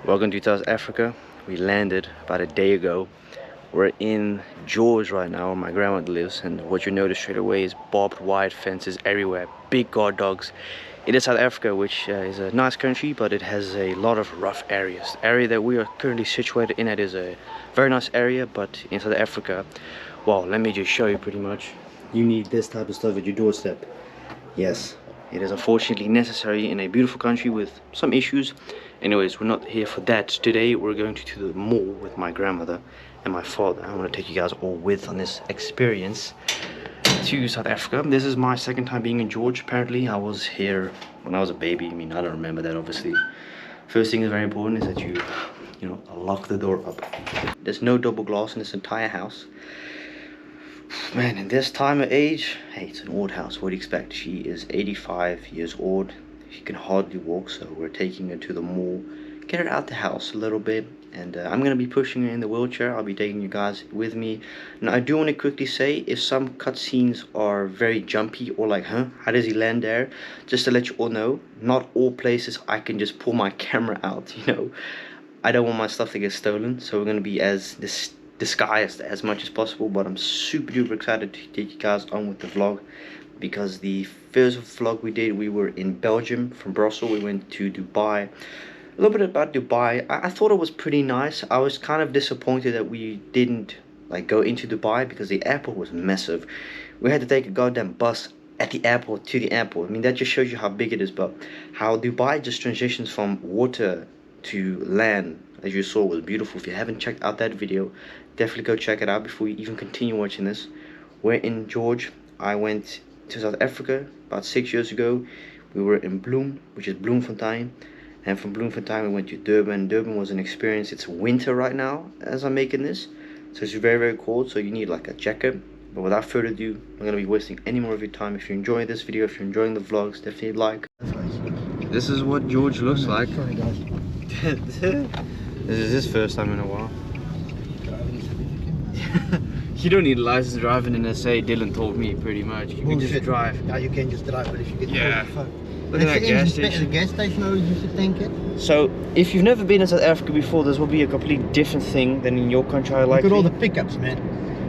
Welcome to South Africa. We landed about a day ago. We're in George right now, where my grandmother lives, and what you notice straight away is barbed wire fences everywhere, big guard dogs. It is South Africa, which is a nice country, but it has a lot of rough areas. The area that we are currently situated in is a very nice area, but in South Africa, well, let me just show you pretty much. You need this type of stuff at your doorstep. Yes, it is unfortunately necessary in a beautiful country with some issues. Anyways, we're not here for that. Today we're going to the mall with my grandmother and my father. I want to take you guys all with on this experience to South Africa. This is my second time being in George. Apparently I was here when I was a baby. I mean, I don't remember that obviously. First thing is very important is that you lock the door up. There's no double glass in this entire house. Man, in this time of age, hey, it's an old house. What do you expect? She is 85 years old. She can hardly walk, so we're taking her to the mall, get her out the house a little bit, and I'm gonna be pushing her in the wheelchair. I'll be taking you guys with me. Now, I do want to quickly say, if some cutscenes are very jumpy or like, huh, how does he land there? Just to let you all know, not all places I can just pull my camera out. I don't want my stuff to get stolen, so we're gonna be as disguised as much as possible. But I'm super duper excited to take you guys on with the vlog, because the first vlog we did, we were in Belgium. From Brussels we went to Dubai. A little bit about Dubai, I thought it was pretty nice. I was kind of disappointed that we didn't go into Dubai, because the airport was massive. We had to take a goddamn bus at the airport to the airport. I mean, that just shows you how big it is. But how Dubai just transitions from water to land, as you saw, was beautiful. If you haven't checked out that video, definitely go check it out before you even continue watching this. We're in George. I went to South Africa about 6 years ago. We were in Bloem, which is Bloemfontein, and from Bloemfontein we went to Durban. Durban was an experience. It's winter right now as I'm making this, so it's very, very cold, so you need like a jacket. But without further ado, I'm not going to be wasting any more of your time. If you're enjoying this video, if you're enjoying the vlogs, definitely like. This is what George looks like. Sorry guys. This is his first time in a while. You don't need a license driving in SA. Dylan told me pretty much. You can just drive. Yeah, you can just drive, but if you get Yeah. the phone. Look at that gas The station. gas station always used to tank it. So, if you've never been in South Africa before, this will be a completely different thing than in your country. I like. Look at all the pickups, man.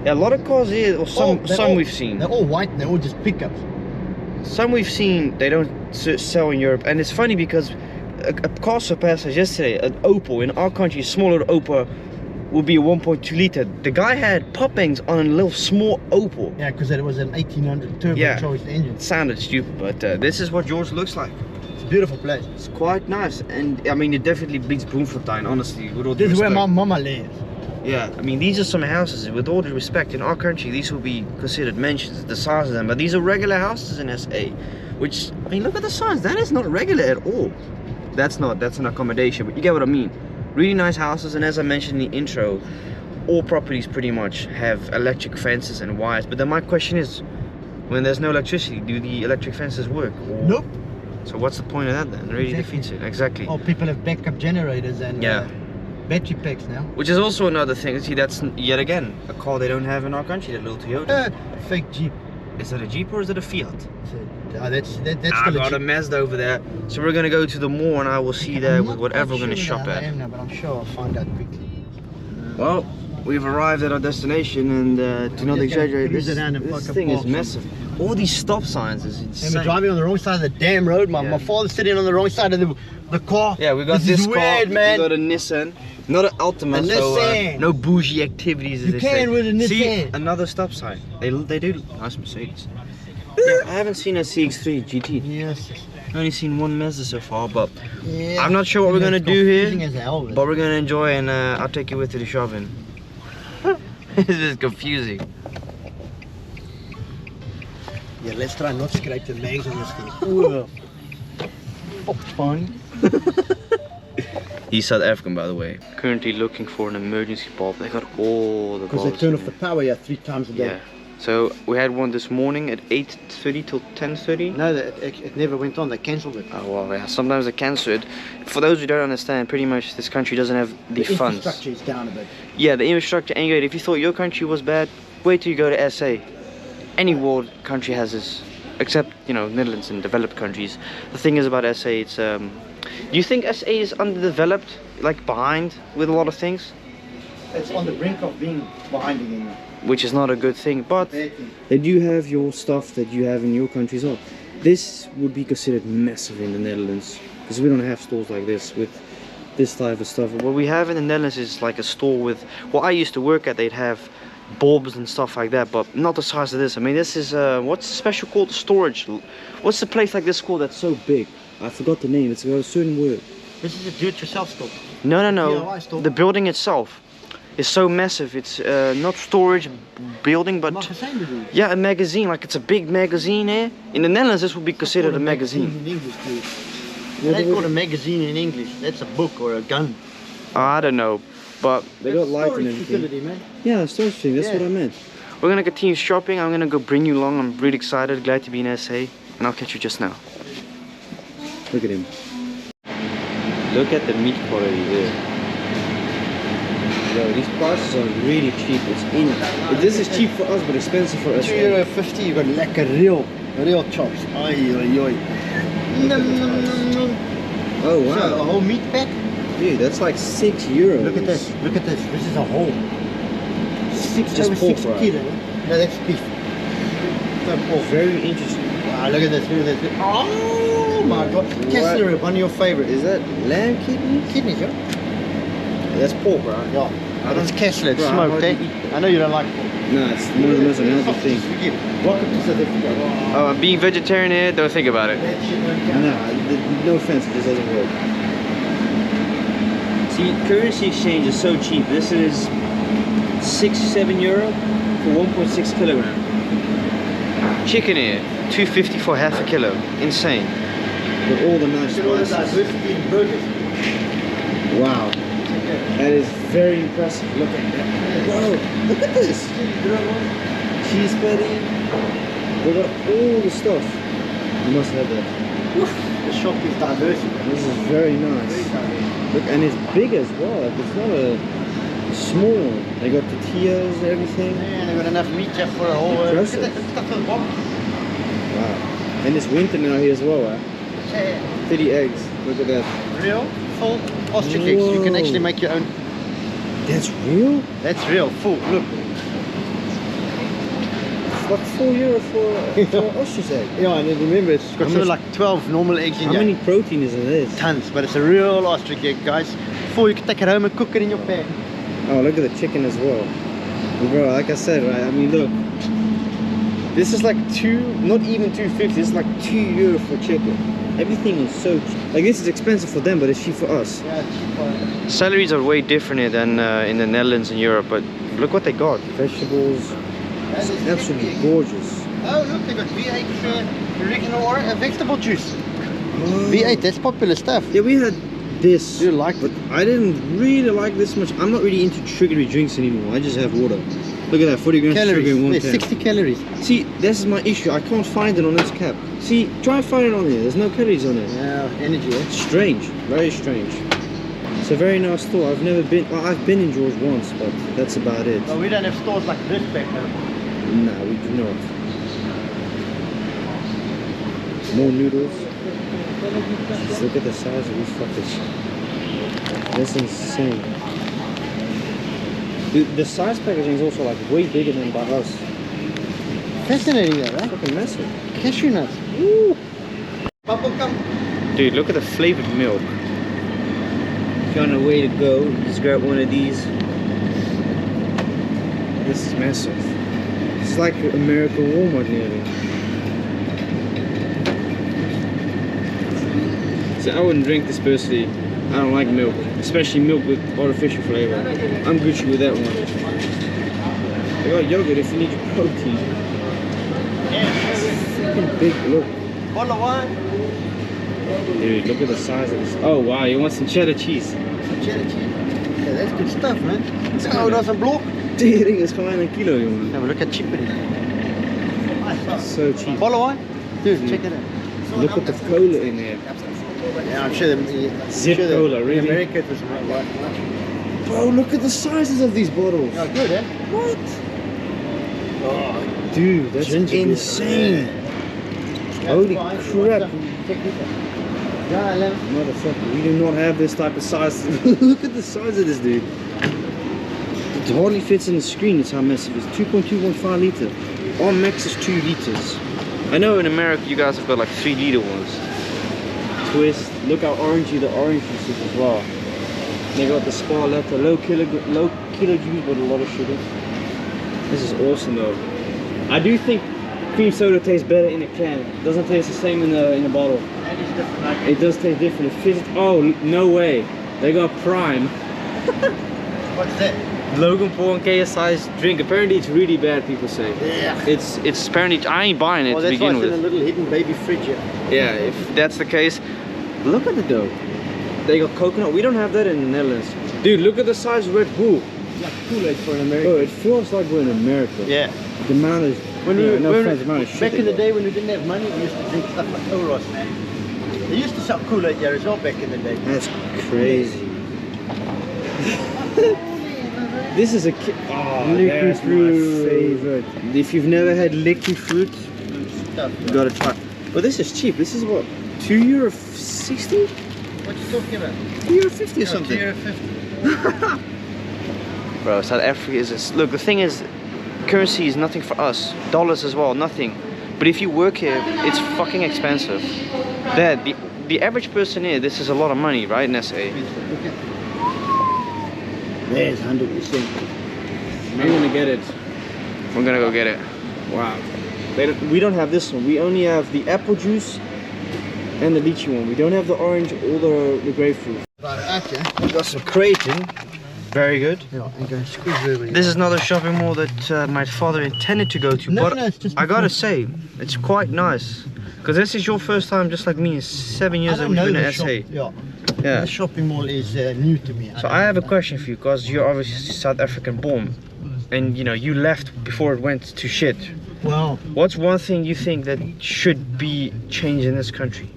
Yeah, a lot of cars here, or some we've seen. They're all white. They're all just pickups. Some we've seen they don't sell in Europe, and it's funny because a car surpassed us yesterday. An Opel in our country, smaller Opel, will be a 1.2 liter. The guy had pop bangs on a little small Opel. Yeah, because it was an 1800 turbocharged engine. It sounded stupid, but this is what George looks like. It's a beautiful place. It's quite nice, and I mean, it definitely beats Bloemfontein, honestly. With all due This is where respect. my mama lives. Yeah, I mean, these are some houses, with all due respect, in our country, these will be considered mansions, the size of them, but these are regular houses in SA, which, I mean, look at the size. That is not regular at all. That's an accommodation, but you get what I mean. Really nice houses, and as I mentioned in the intro, all properties pretty much have electric fences and wires. But then my question is, when there's no electricity, do the electric fences work? Or... Nope. So what's the point of that then? It really defeats it. Exactly. Oh, people have backup generators and battery packs now. Which is also another thing. See, that's yet again a car they don't have in our country, that little Toyota. Fake Jeep. Is that a Jeep or is it a Fiat? That's I still got a Jeep. Mazda over there. So we're gonna go to the mall, and I will see there with whatever we're gonna shop I at. am now, but I'm sure I'll find out quickly. Well, we've arrived at our destination, and to not exaggerate, cruise this around and thing fucking is park massive. All these stop signs is And insane. we're driving on the wrong side of the damn road. My Yeah. father's sitting on the wrong side of the car. Yeah, we got this this is car. weird, man. We got a Nissan, not an Altima, A so Nissan. no bougie activities. As You they can say. with a See, Nissan. another stop sign. They do nice Mercedes. Yeah, I haven't seen a CX-3 GT. Yes. I've only seen one Mazda so far, but Yeah. I'm not sure what we're gonna do Confusing here. as hell, But we're gonna enjoy, and I'll take you with to the shopping. This is confusing. Yeah, let's try not scrape the legs on this thing. Ooh. Oh, it's fine. He's South African, by the way. Currently looking for an emergency bulb. They got all the bulbs. Because they turn off the power 3 times a day. Yeah. So we had one this morning at 8:30 till 10:30. No, it never went on. They cancelled it. Oh well, yeah. Sometimes they cancel it. For those who don't understand, pretty much this country doesn't have the funds. Infrastructure is down a bit. Yeah, the infrastructure ain't good. If you thought your country was bad, wait till you go to SA. Any world country has this. except, you know, Netherlands and developed countries. The thing is about SA, it's do you think SA is underdeveloped, like behind with a lot of things? It's on the brink of being behind again. Which is not a good thing, but they do have your stuff that you have in your country as well. This would be considered massive in the Netherlands, because we don't have stores like this with this type of stuff. What we have in the Netherlands is like a store with, well, I used to work at, they'd have bulbs and stuff like that, but not the size of this. I mean, this is what's special called storage. What's the place like this called that's so big? I forgot the name. It's got a certain word. This is a do-it-yourself store. No. DIY store. The building itself is so massive. It's not storage building, but yeah, a magazine. Like it's a big magazine here. In the Netherlands, this would be considered a magazine. In English, dude. That's called a magazine in English. That's a book or a gun. I don't know, but They got light and everything. Man. yeah, storage thing. That's what I meant. We're gonna continue shopping. I'm gonna go bring you along. I'm really excited. Glad to be in SA, and I'll catch you just now. Look at him. Look at the meat quality there. Yo, these prices are really cheap. It's in. This is cheap for us, but expensive for us. €2.50. You got lekker real chops. Oi. Oh So, a wow, whole meat pack. dude, that's like €6. Look at this. This is a whole. Just pork, 6 right? kilo. No, that's beef. So pork. Very interesting. Wow, look at this. Oh my god. Kessler, one of your favorites. Is that lamb kidney? Kidneys, yeah? That's pork, right? Yeah. It's Kessler, it's Bro, smoked, I eh? hardly eat I know you don't like pork. No, it's one of the most unhealthy things. Welcome to South Africa. Oh, I'm being vegetarian here. Don't think about it. No. No offense, it just doesn't work. See, currency exchange is so cheap. This is €6-7 for 1.6 kilogram. Chicken here, $2.50 for half a kilo. Insane. With all the nice spices. Wow. That is very impressive. Look at that. Whoa, look at this. Cheese patty. They got all the stuff. You must have that. The shop is diverse. This is very nice. Look, and it's big as well. Like, it's not a small one. They got tortillas and everything. Yeah, they got enough meat here for a whole. Look at Impressive. that stuff in the box. Wow. And it's winter now here as well, eh? Yeah. 30 eggs. Look at that. Real, full ostrich eggs. You can Whoa. actually make your own. That's real? That's real, full. Look. What, €4 for ostrich egg? Yeah, and then remember, it's got How sort of much- like 12 normal eggs in How here. many protein is in this? Tons, but it's a real ostrich egg, guys. Full, you can take it home and cook it in your pan. Oh, look at the chicken as well. Bro, like I said, right? I mean, look. This is like not even $2.50. This is like €2 for chicken. Everything is so cheap. Like, this is expensive for them, but it's cheap for us. Yeah, it's cheap. Salaries are way different here than in the Netherlands and Europe, but look what they got. Vegetables. It's absolutely gorgeous. Oh, look, they got V8 original or vegetable juice. V8, that's popular stuff. Yeah, we had this. You like But I didn't really like this much. I'm not really into sugary drinks anymore. I just have water. Look at that, 40 grams of sugar in calories. one There's can. 60 calories. See, this is my issue. I can't find it on this cap. See, try and find it on here. There's no calories on it. Yeah, energy, eh? Strange, very strange. It's a very nice store. I've never been. Well, I've been in George once, but that's about it. Well, we don't have stores like this back home. No, we do not. More noodles. Just look at the size of these fuckers. That's insane. The size packaging is also like way bigger than by us. Fascinating, though, right? Fucking massive. Cashew nuts. Woo! Bubble gum. Dude, look at the flavored milk. If you're on a way to go, just grab one of these. This is massive. It's like American Walmart nearly. So I wouldn't drink this personally. I don't like milk, especially milk with artificial flavor. I'm Gucci with that one. They got yogurt if you need your protein. It's freaking big, look. Bottle of wine. Dude, look at the size of this. Oh wow, you want some cheddar cheese? Cheddar cheese. Yeah, that's good stuff, man. It's Oh, kinda- that's a block. Dude, it's gewoon een kilo, jongen. Have a look at cheap it is. So cheap. Bottle of wine? Dude, check it out. Look at the cola in there. Yeah, I'm sure Zip cola, really? In America it was like. Bro, look at the sizes of these bottles. Oh, good, eh? What? Oh, dude, that's Ginger beer. insane. Holy Fine. crap. Yeah, Lem. Motherfucker, we do not have this type of size. Look at the size of this dude. It hardly fits in the screen, it's how massive it is. 2.215 litre. Our max is 2 liters. I know in America you guys have got like 3 liter ones. Twist. Look how orangey the orange juice is as well. They got the Spa Latte, low kilo juice but a lot of sugar. This is awesome though. I do think cream soda tastes better in a can. It doesn't taste the same in a bottle. That is different. It does taste different. It fits. Oh no way! They got Prime. What's that? Logan Paul and KSI's drink. Apparently it's really bad. People say. Yeah. It's apparently I ain't buying it Well, to that's why begin it's in a with. little hidden baby fridge here. Yeah, if that's the case, look at it though. They got coconut. We don't have that in the Netherlands. Dude, look at the size of Red Bull. It's like Kool-Aid for an American. Bro, it feels like we're in America. Yeah. The amount of Back in the day when we didn't have money, we used to drink stuff like Oros. They used to sell Kool-Aid here as well back in the day. That's crazy. This is a Liquid that's fruit. my favorite. If you've never had liquid fruit, Stuff. you gotta try. But this is cheap. This is what, €2.60? What you talking about? €2.50 or something. €2.50. Bro, South Africa is a, look. The thing is, currency is nothing for us. Dollars as well, nothing. But if you work here, it's fucking expensive. Dad, the average person here, this is a lot of money, right? In SA. There's 100%. We're gonna get it. We're gonna go get it. Wow. We don't have this one. We only have the apple juice and the lychee one. We don't have the orange or the grapefruit. Right, okay. We got some Creighton. Very good. Yeah, I'm going to squeeze over here. This is another shopping mall that my father intended to go to, No, but no, it's just I gotta before. say, it's quite nice. Because this is your first time, just like me, in 7 I years that don't we've know been the in shop. SA. Yeah. Yeah. The shopping mall is new to me. So I have a question for you, because you're obviously South African born, and you know you left before it went to shit. Well, What's one thing you think that should be changed in this country?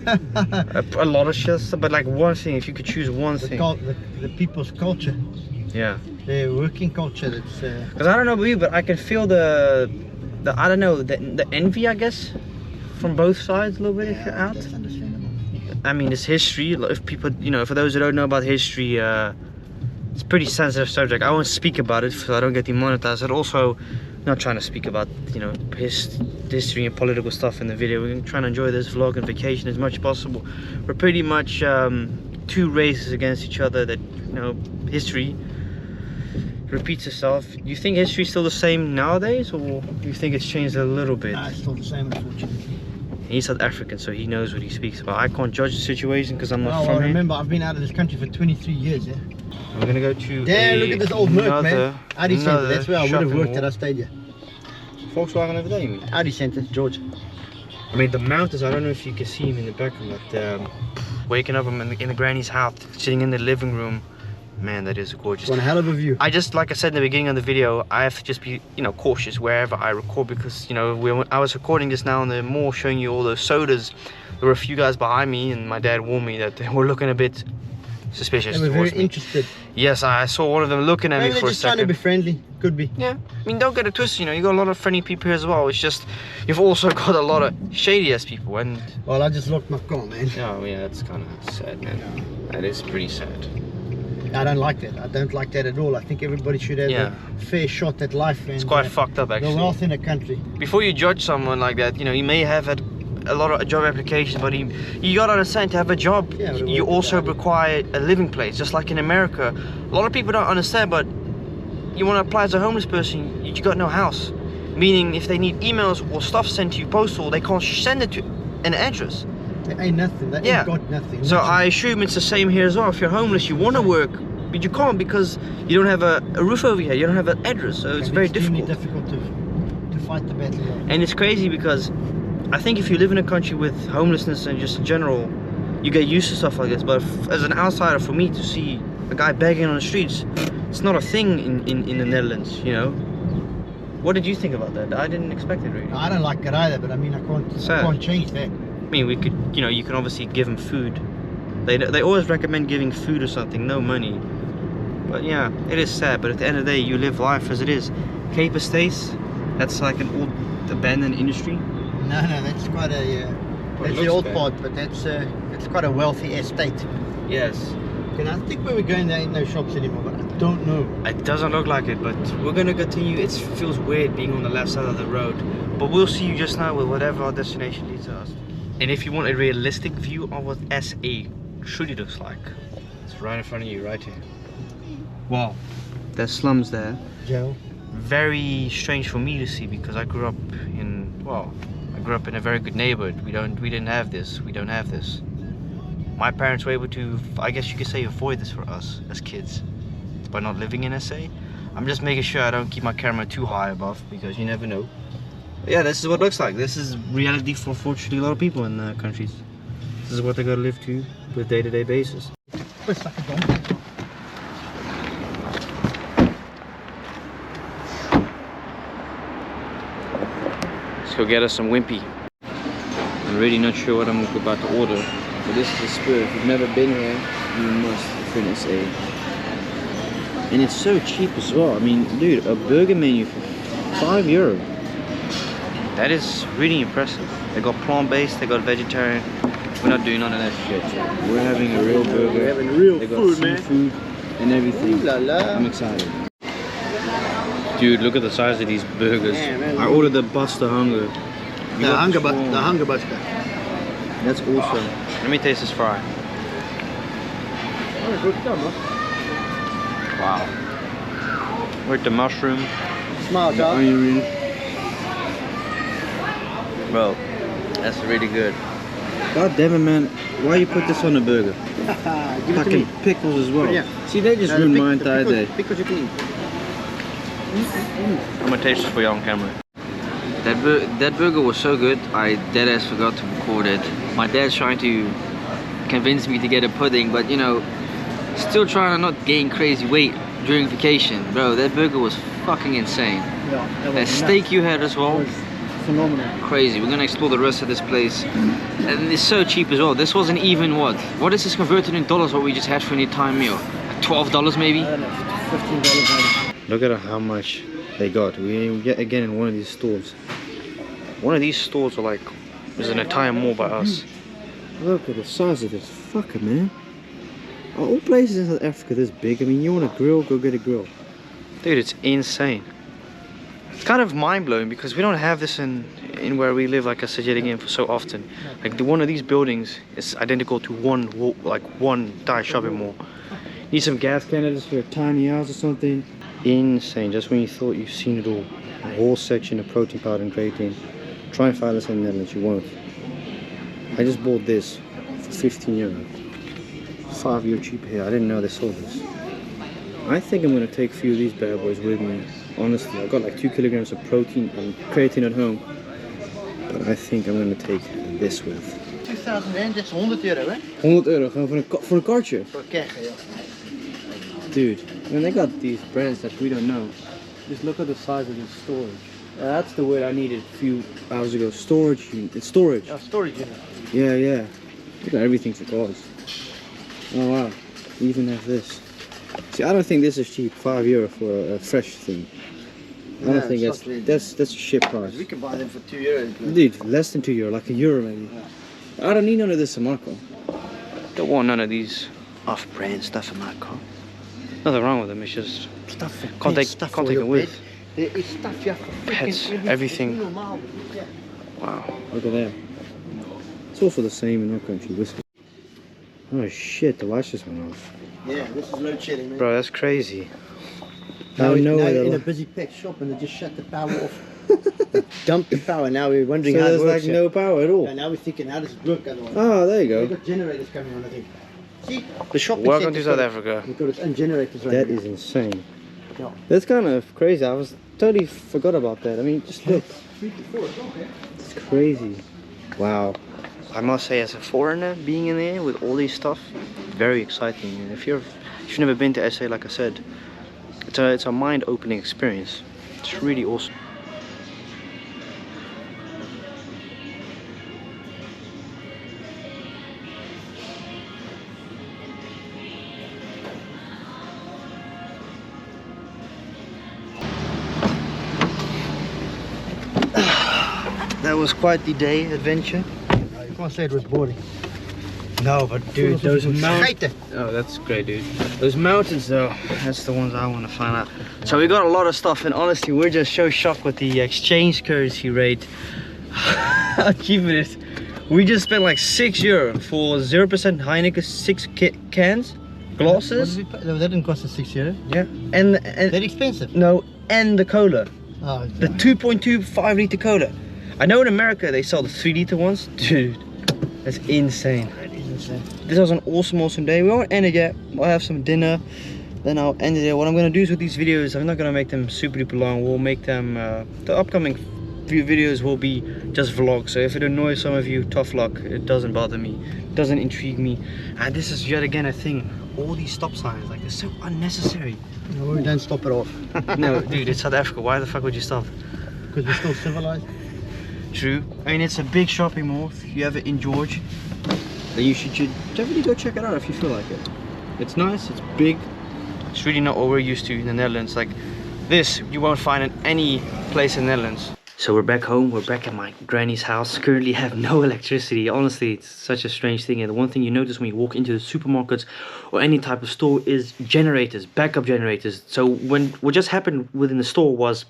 A lot of shit, but like one thing, if you could choose one thing. the people's culture, Yeah. their working culture. That's Because I don't know about you, but I can feel the I don't know, the envy, I guess, from both sides a little bit if you're out. That's understandable. I mean, it's history. If people, you know, for those who don't know about history, it's a pretty sensitive subject. I won't speak about it so I don't get demonetized. And also, not trying to speak about, you know, history and political stuff in the video. We're trying to enjoy this vlog and vacation as much as possible. We're pretty much two races against each other that, you know, history repeats itself. Do you think history is still the same nowadays, or do you think it's changed a little bit? Nah, it's still the same, unfortunately. He's South African, so he knows what he speaks about. I can't judge the situation because I'm not Oh, from well, here. remember, I've been out of this country for 23 years, yeah? We're gonna go to Damn, look at this old Merc, man. Audi Centre, another that's where I would have shopping worked mall. had I stayed here. Volkswagen over there, you mean? Audi Centre, George. I mean, the mountains, I don't know if you can see him in the background, but waking up I'm in the granny's house, sitting in the living room, man, that is gorgeous. It's one hell of a view. I just, like I said in the beginning of the video, I have to just be, you know, cautious wherever I record, because, you know, I was recording this now in the mall, showing you all those sodas. There were a few guys behind me, and my dad warned me that they were looking a bit suspicious They were very towards me. interested. Yes, I saw one of them looking at Maybe me they're for a just trying to second. be friendly. Could be. Yeah, I mean, don't get it twisted, you know, you got a lot of friendly people here as well. It's just, you've also got a lot of shady ass people, and Well, I just locked my car, man. oh yeah, that's kind of sad, man. That is pretty sad. I don't like that. I don't like that at all. I think everybody should have Yeah. a fair shot at life. And, It's quite fucked up, the actually. wealth in a country. Before you judge someone like that, you know, he may have had a lot of job applications, but you gotta understand, to have a job, Yeah, but you what- also require a living place, just like in America. A lot of people don't understand, but you want to apply as a homeless person, you got no house. Meaning, if they need emails or stuff sent to you postal, they can't send it to an address. There ain't nothing. They Yeah. ain't got nothing. So Nothing. I assume it's the same here as well. If you're homeless, you want to work, but you can't because you don't have a roof over your head, you don't have an address, so it's And very extremely difficult. to fight the battle. Yeah. And it's crazy because I think if you live in a country with homelessness and just in general, you get used to stuff like this. But as an outsider, for me to see a guy begging on the streets, it's not a thing in the Netherlands, you know. What did you think about that? I didn't expect it really. I don't like it either, but I mean, I Sad. can't change that. I mean, we could, you know, you can obviously give him food. They always recommend giving food or something, no money. But yeah, it is sad. But at the end of the day, you live life as it is. Cape Estates, that's like an old abandoned industry. No, that's quite a. That's the old part, but that's it's quite a wealthy estate. Yes. And I think where we're going, there ain't no shops anymore, but I don't know. It doesn't look like it, but we're gonna continue. It feels weird being on the left side of the road, but we'll see you just now with whatever our destination leads us. And if you want a realistic view of what SA truly looks like, it's right in front of you, right here. Wow, there's slums there. Joe. Very strange for me to see because I grew up in, well, I grew up in a very good neighborhood. We didn't have this. We don't have this. My parents were able to, I guess you could say, avoid this for us as kids by not living in SA. I'm just making sure I don't keep my camera too high above because you never know. But yeah, this is what it looks like. This is reality for fortunately a lot of people in countries. This is what they gotta live to with day-to-day basis. Let's go get us some Wimpy. I'm really not sure what I'm about to order. But this is the Spur. If you've never been here, you must for an SA. And it's so cheap as well. I mean, dude, a burger menu for €5. That is really impressive. They got plant-based, they got vegetarian. We're not doing none of that shit. We're having a real burger. We're having real they got food, man. Seafood and everything. Ooh la la. I'm excited. Dude, look at the size of these burgers. Man, I ordered the Buster Hunger. The Hunger Buster. That's awesome. Let me taste this fry. Oh, good stuff, huh? Wow. With the mushroom, Smile, the dog. onion ring. Bro, that's really good. God damn it, man. Why you put this on a burger? Give it to Fucking me. pickles as well. Yeah. See, they just ruined my entire day. Pickles you can eat. I'm gonna taste this for you on camera. That burger was so good, I deadass forgot to record it. My dad's trying to convince me to get a pudding, but you know, still trying to not gain crazy weight during vacation. Bro, that burger was fucking insane. Yeah, That steak you had as well, phenomenal. crazy. We're gonna explore the rest of this place. And it's so cheap as well. This wasn't even what is this converted in dollars what we just had for an entire meal? Like $12 maybe? I don't know, $15 maybe. Look at how much they got. We get again in one of these stores. One of these stores are like, there's an entire mall by us. Look at the size of this fucker, man. Are all places in South Africa this big? I mean, you want a grill, go get a grill. Dude, it's insane. It's kind of mind-blowing because we don't have this in where we live, like I said yet again, for so often. Like one of these buildings is identical to one entire shopping mall. Need some gas canisters for a tiny house or something. Insane, just when you thought you've seen it all. A whole section of protein powder and creatine. Try and find this in the Netherlands, you won't. I just bought this for €15. €5 cheaper here. I didn't know they sold this. I think I'm gonna take a few of these bad boys with me. Honestly, I've got like 2 kilograms of protein and creatine at home. But I think I'm gonna take this with. 2000 rand, that's €100, eh? €100 gewoon voor een kaartje. Voor een kegel, yeah. Dude, I mean, they got these brands that we don't know. Just look at the size of this storage. That's the word I needed a few hours ago. Storage unit. It's storage. Yeah, storage unit. Yeah. Look at everything for cars. Oh wow. We even have this. See, I don't think this is cheap. €5 for a fresh thing. I don't think that's a shit price. We can buy them for €2. Dude, less than €2, like €1 maybe. I don't need none of this in my car. Don't want none of these off-brand stuff in my car. Nothing wrong with them, it's just Stuff for can't pets, take for it your with. bed. There is stuff you have for Pets, freaking everything. Normal. Yeah. Wow, look at that. It's also the same in our country, whiskey. Oh shit, the lights just went off. Yeah, this is load shedding, man. Bro, that's crazy. Now I know we're where in the a busy pet shop and they just shut the power off. Dump the power. Now we're wondering So how it there's works. like no power at all. And now we're thinking, how does it work otherwise? Oh, there you We've go. got generators coming on, I think. See, the shopping Welcome to centre's South got- Africa. We've got its own generators right That here. is insane. Yeah. That's kind of crazy. I was totally forgot about that. I mean, just look. 3 to 4 o'clock, eh? It's crazy. Wow. I must say, as a foreigner, being in there with all these stuff, very exciting. And if you've never been to SA, like I said, it's a mind-opening experience. It's really awesome. That was quite the day adventure. You can't say it was boring. No, but dude, those mountains. Scheiden. Oh, that's great, dude. Those mountains, though, that's the ones I want to find out. So we got a lot of stuff, and honestly, we're just so shocked with the exchange currency rate. How cheap it is. We just spent like €6 for 0% Heineken 6 cans, glasses. What did we pay? That didn't cost us €6. Yeah, and They're expensive. no, and the cola, Oh, the 2.25 liter cola. I know in America they sell the 3 liter ones, dude. That's insane. This was an awesome day. We won't end it yet. I'll have some dinner, then I'll end it there. What I'm gonna do is with these videos, I'm not gonna make them super duper long. We'll make them, the upcoming few videos will be just vlogs. So if it annoys some of you, tough luck. It doesn't bother me, it doesn't intrigue me. And this is yet again a thing. All these stop signs, like, they're so unnecessary. No, we don't stop it off. No, dude, it's South Africa. Why the fuck would you stop? Because we're still civilized. True. I mean, it's a big shopping mall. If you ever in George, then you should definitely go check it out if you feel like it. It's nice, it's big. It's really not what we're used to in the Netherlands. Like this, you won't find in any place in the Netherlands. So we're back home, we're back at my granny's house. Currently have no electricity. Honestly, it's such a strange thing. And the one thing you notice when you walk into the supermarkets or any type of store is generators, backup generators. So what just happened within the store was,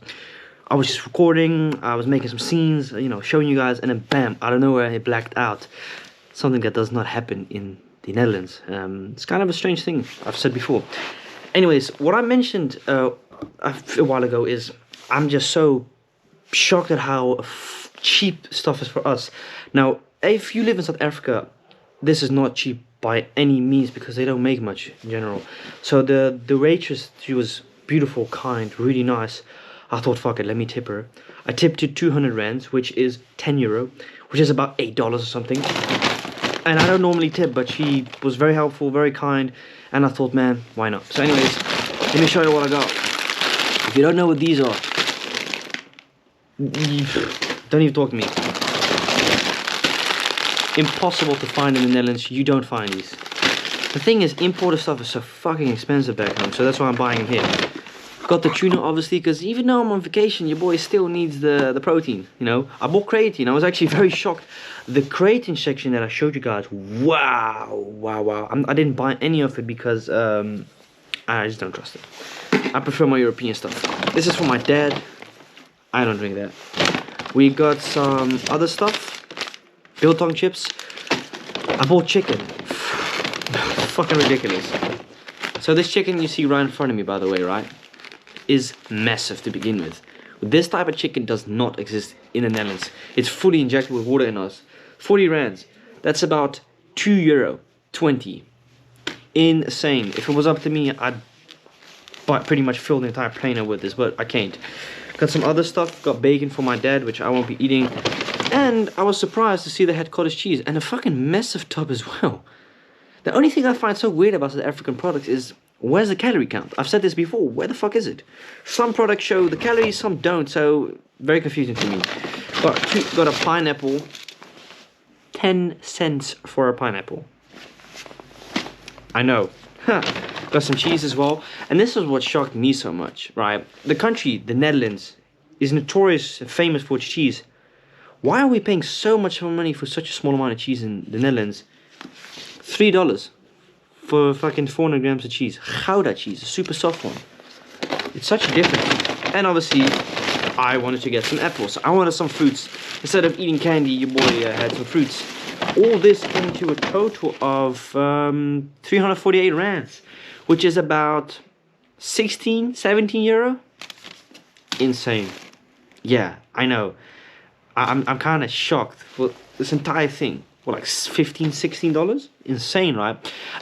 I was just recording, I was making some scenes, you know, showing you guys, and then bam, out of nowhere it blacked out. Something that does not happen in the Netherlands. It's kind of a strange thing, I've said before. Anyways, what I mentioned a while ago is I'm just so shocked at how cheap stuff is for us. Now, if you live in South Africa, this is not cheap by any means because they don't make much in general. So the waitress, she was beautiful, kind, really nice. I thought, fuck it, let me tip her. I tipped her 200 rands, which is €10, which is about $8 or something. And I don't normally tip, but she was very helpful, very kind, and I thought, man, why not? So anyways, let me show you what I got. If you don't know what these are, don't even talk to me. Impossible to find in the Netherlands. You don't find these. The thing is, imported stuff is so fucking expensive back home, so that's why I'm buying them here. Got the tuna, obviously, because even though I'm on vacation, your boy still needs the protein, you know. I bought creatine. I was actually very shocked. The creatine section that I showed you guys, wow. I didn't buy any of it because I just don't trust it. I prefer my European stuff. This is for my dad. I don't drink that. We got some other stuff. Biltong chips. I bought chicken. Fucking ridiculous. So this chicken you see right in front of me, by the way, right, is massive to begin with. This type of chicken does not exist in the Netherlands. It's fully injected with water in us. 40 rands. That's about €2.20. Insane. If it was up to me, I'd pretty much fill the entire plane with this, but I can't. Got some other stuff. Got bacon for my dad, which I won't be eating. And I was surprised to see they had cottage cheese and a fucking massive tub as well. The only thing I find so weird about South African products is, where's the calorie count? I've said this before, where the fuck is it? Some products show the calories, some don't, so very confusing to me. Got a pineapple, 10 cents for a pineapple. I know. Got some cheese as well. And this is what shocked me so much, right? The country, the Netherlands, is notorious and famous for its cheese. Why are we paying so much money for such a small amount of cheese in the Netherlands? $3 for fucking 400 grams of cheese. Gouda cheese, a super soft one. It's such a difference. And obviously, I wanted to get some apples. I wanted some fruits. Instead of eating candy, your boy had some fruits. All this came to a total of 348 rands, which is about 16, 17 euro. Insane. Yeah, I know. I'm kind of shocked for this entire thing. What, like $15, $16? Insane, right?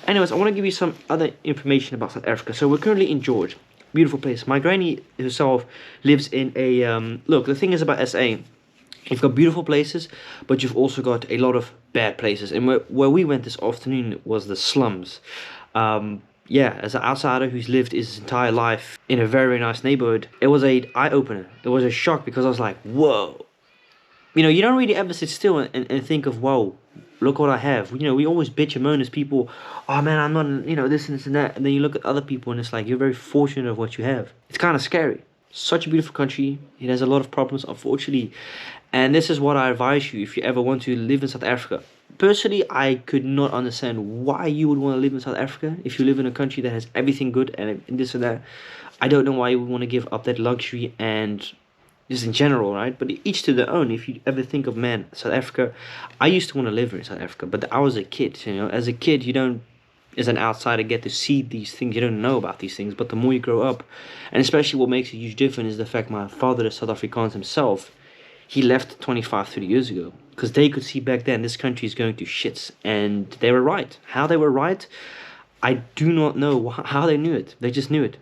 Anyways, I want to give you some other information about South Africa. So we're currently in George. Beautiful place. My granny herself lives in a... look, the thing is about SA, you've got beautiful places, but you've also got a lot of bad places. And where we went this afternoon was the slums. Yeah, as an outsider who's lived his entire life in a very, very nice neighborhood, it was an eye-opener. It was a shock because I was like, whoa. You know, you don't really ever sit still and think of, whoa, look what I have. You know, we always bitch and moan as people, oh man, I'm not, you know, this and this and that. And then you look at other people and it's like, you're very fortunate of what you have. It's kind of scary. such a beautiful country. It has a lot of problems, unfortunately, and this is what I advise you if you ever want to live in South Africa. Personally, I could not understand why you would want to live in South Africa if you live in a country that has everything good and this and that. I don't know why you would want to give up that luxury and just in general, right? But each to their own. If you ever think of, man, South Africa, I used to want to live in South Africa, but I was a kid, you know. As a kid, you don't, as an outsider, get to see these things. You don't know about these things, but the more you grow up, and especially what makes a huge difference is the fact my father, the South Afrikaans himself, he left 25, 30 years ago because they could see back then this country is going to shits, and they were right. How they were right, I do not know how they knew it. They just knew it.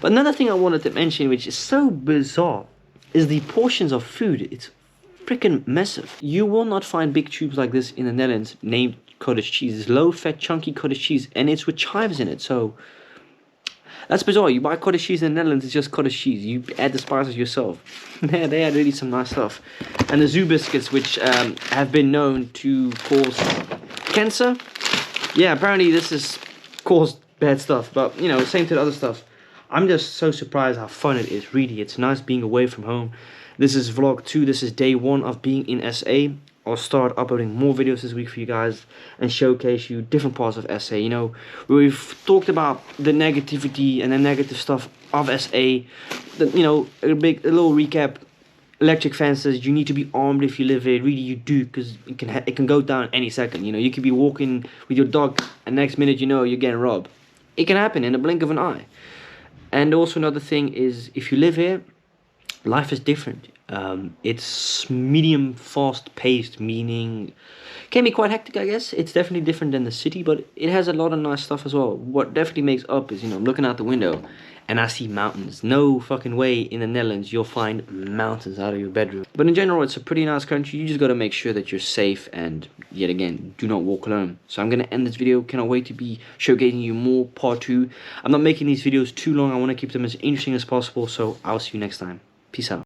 But another thing I wanted to mention, which is so bizarre, is the portions of food. It's freaking massive. You will not find big tubes like this in the Netherlands named cottage cheese. It's low-fat, chunky cottage cheese, and it's with chives in it. So that's bizarre. You buy cottage cheese in the Netherlands, it's just cottage cheese. You add the spices yourself. They had really some nice stuff. And the Zoo biscuits, which have been known to cause cancer. Yeah, apparently this is caused bad stuff. But, you know, same to the other stuff. I'm just so surprised how fun it is, really. It's nice being away from home. This is vlog 2. This is day 1 of being in SA. I'll start uploading more videos this week for you guys and showcase you different parts of SA. You know, we've talked about the negativity and the negative stuff of SA. You know, a little recap. Electric fences, you need to be armed if you live here. Really, you do, because it can go down any second. You know, you could be walking with your dog and next minute, you know, you're getting robbed. It can happen in the blink of an eye. And also another thing is, if you live here, life is different. It's medium fast paced, meaning can be quite hectic, I guess. It's definitely different than the city, but it has a lot of nice stuff as well. What definitely makes up is, you know, I'm looking out the window and I see mountains. No fucking way in the Netherlands you'll find mountains out of your bedroom. But in general, it's a pretty nice country. You just gotta make sure that you're safe and, yet again, do not walk alone. So I'm gonna end this video. Cannot wait to be showcasing you more part 2. I'm not making these videos too long. I want to keep them as interesting as possible. So I'll see you next time. Peace out.